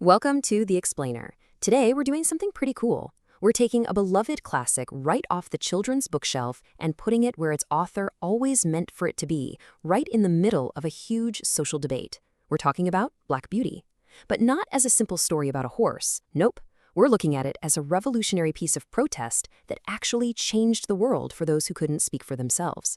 Welcome to The Explainer. Today, we're doing something pretty cool. We're taking a beloved classic right off the children's bookshelf and putting it where its author always meant for it to be, right in the middle of a huge social debate. We're talking about Black Beauty. But not as a simple story about a horse. Nope. We're looking at it as a revolutionary piece of protest that actually changed the world for those who couldn't speak for themselves.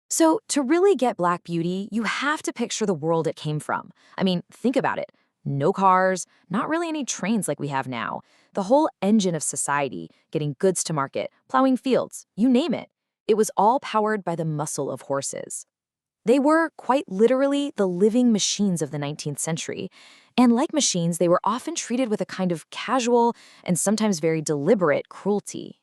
So, to really get Black Beauty, you have to picture the world it came from. I mean, think about it. No cars, not really any trains like we have now. The whole engine of society, getting goods to market, plowing fields, you name it. It was all powered by the muscle of horses. They were, quite literally, the living machines of the 19th century. And like machines, they were often treated with a kind of casual and sometimes very deliberate cruelty.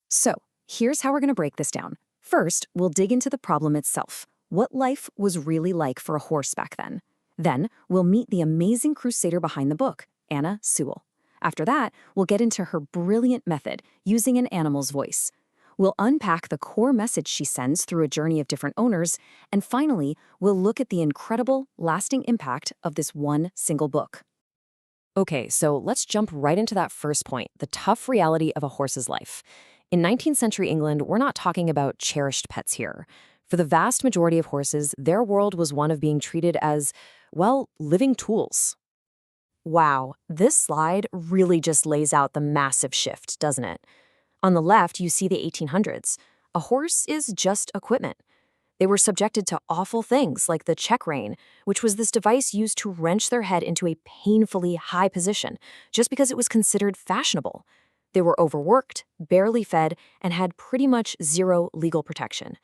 So, here's how we're going to break this down. First, we'll dig into the problem itself. What life was really like for a horse back then. Then, we'll meet the amazing crusader behind the book, Anna Sewell. After that, we'll get into her brilliant method, using an animal's voice. We'll unpack the core message she sends through a journey of different owners, and finally, we'll look at the incredible, lasting impact of this one single book. Okay, so let's jump right into that first point, the tough reality of a horse's life. In 19th century England, we're not talking about cherished pets here. For the vast majority of horses, their world was one of being treated as, well, living tools. Wow, this slide really just lays out the massive shift, doesn't it? On the left, you see the 1800s. A horse is just equipment. They were subjected to awful things like the check rein, which was this device used to wrench their head into a painfully high position just because it was considered fashionable. They were overworked, barely fed, and had pretty much zero legal protection.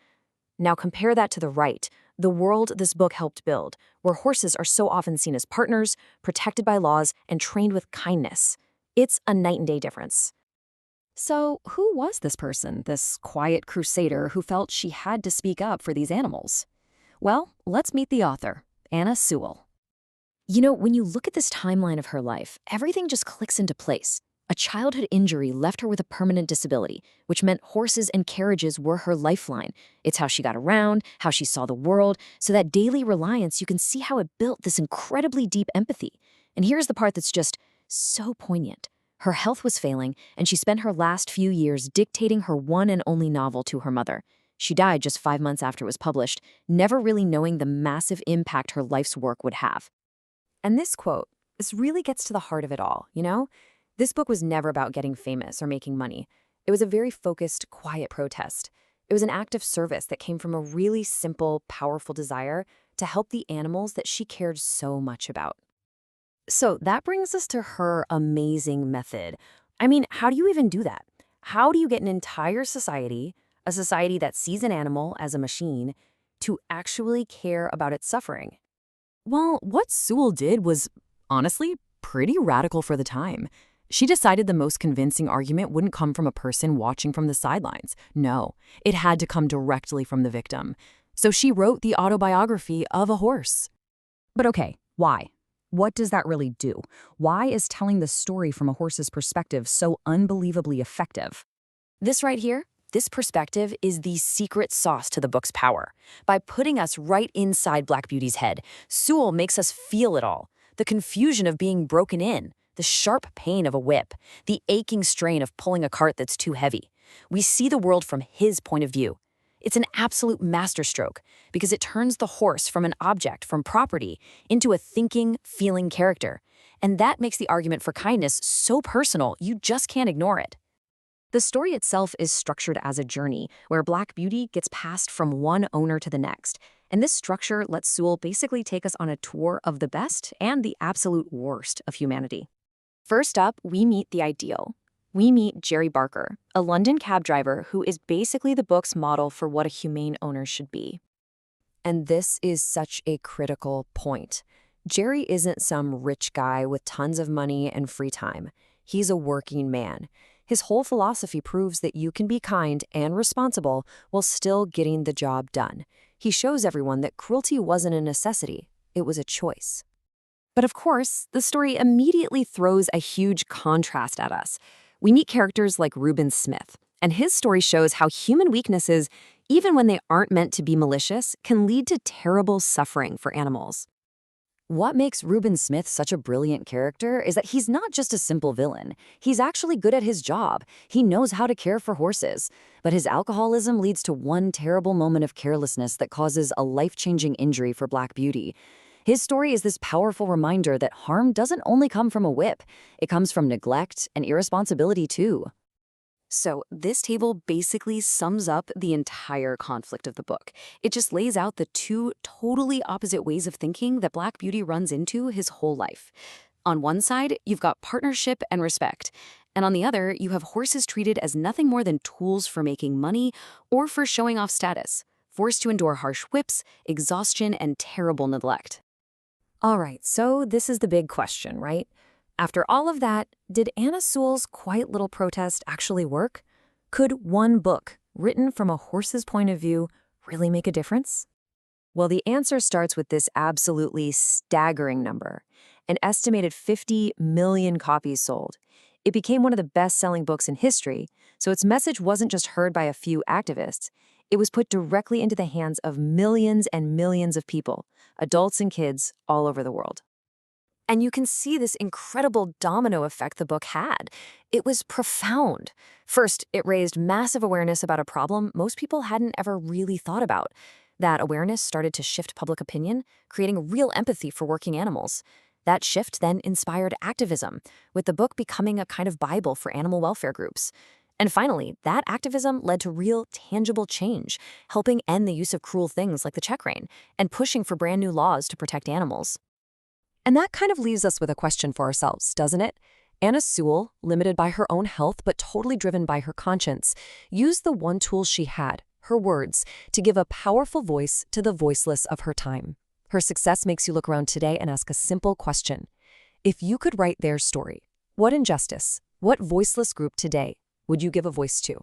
Now compare that to the right, the world this book helped build, where horses are so often seen as partners, protected by laws, and trained with kindness. It's a night and day difference. So, who was this person, this quiet crusader who felt she had to speak up for these animals? Well, let's meet the author, Anna Sewell. You know, when you look at this timeline of her life, everything just clicks into place. A childhood injury left her with a permanent disability, which meant horses and carriages were her lifeline. It's how she got around, how she saw the world, so that daily reliance, you can see how it built this incredibly deep empathy. And here's the part that's just so poignant. Her health was failing, and she spent her last few years dictating her one and only novel to her mother. She died just 5 months after it was published, never really knowing the massive impact her life's work would have. And this quote, this really gets to the heart of it all, you know? This book was never about getting famous or making money. It was a very focused, quiet protest. It was an act of service that came from a really simple, powerful desire to help the animals that she cared so much about. So that brings us to her amazing method. I mean, how do you even do that? How do you get an entire society, a society that sees an animal as a machine, to actually care about its suffering? Well, what Sewell did was, honestly, pretty radical for the time. She decided the most convincing argument wouldn't come from a person watching from the sidelines. No, it had to come directly from the victim. So she wrote the autobiography of a horse. But okay, why? What does that really do? Why is telling the story from a horse's perspective so unbelievably effective? This right here, this perspective is the secret sauce to the book's power. By putting us right inside Black Beauty's head, Sewell makes us feel it all. The confusion of being broken in, the sharp pain of a whip, the aching strain of pulling a cart that's too heavy. We see the world from his point of view. It's an absolute masterstroke because it turns the horse from an object, from property, into a thinking, feeling character. And that makes the argument for kindness so personal, you just can't ignore it. The story itself is structured as a journey where Black Beauty gets passed from one owner to the next. And this structure lets Sewell basically take us on a tour of the best and the absolute worst of humanity. First up, we meet the ideal. We meet Jerry Barker, a London cab driver who is basically the book's model for what a humane owner should be. And this is such a critical point. Jerry isn't some rich guy with tons of money and free time. He's a working man. His whole philosophy proves that you can be kind and responsible while still getting the job done. He shows everyone that cruelty wasn't a necessity, it was a choice. But of course, the story immediately throws a huge contrast at us. We meet characters like Reuben Smith, and his story shows how human weaknesses, even when they aren't meant to be malicious, can lead to terrible suffering for animals. What makes Reuben Smith such a brilliant character is that he's not just a simple villain. He's actually good at his job. He knows how to care for horses. But his alcoholism leads to one terrible moment of carelessness that causes a life-changing injury for Black Beauty. His story is this powerful reminder that harm doesn't only come from a whip. It comes from neglect and irresponsibility too. So this table basically sums up the entire conflict of the book. It just lays out the two totally opposite ways of thinking that Black Beauty runs into his whole life. On one side, you've got partnership and respect. And on the other, you have horses treated as nothing more than tools for making money or for showing off status, forced to endure harsh whips, exhaustion, and terrible neglect. All right, so this is the big question, right? After all of that, did Anna Sewell's quiet little protest actually work? Could one book, written from a horse's point of view, really make a difference? Well, the answer starts with this absolutely staggering number, an estimated 50 million copies sold. It became one of the best-selling books in history, so its message wasn't just heard by a few activists. It was put directly into the hands of millions and millions of people, adults and kids all over the world. And you can see this incredible domino effect the book had. It was profound. First, it raised massive awareness about a problem most people hadn't ever really thought about. That awareness started to shift public opinion, creating real empathy for working animals. That shift then inspired activism, with the book becoming a kind of Bible for animal welfare groups. And finally, that activism led to real, tangible change, helping end the use of cruel things like the check rein, and pushing for brand new laws to protect animals. And that kind of leaves us with a question for ourselves, doesn't it? Anna Sewell, limited by her own health but totally driven by her conscience, used the one tool she had, her words, to give a powerful voice to the voiceless of her time. Her success makes you look around today and ask a simple question. If you could write their story, what injustice, what voiceless group today would you give a voice to?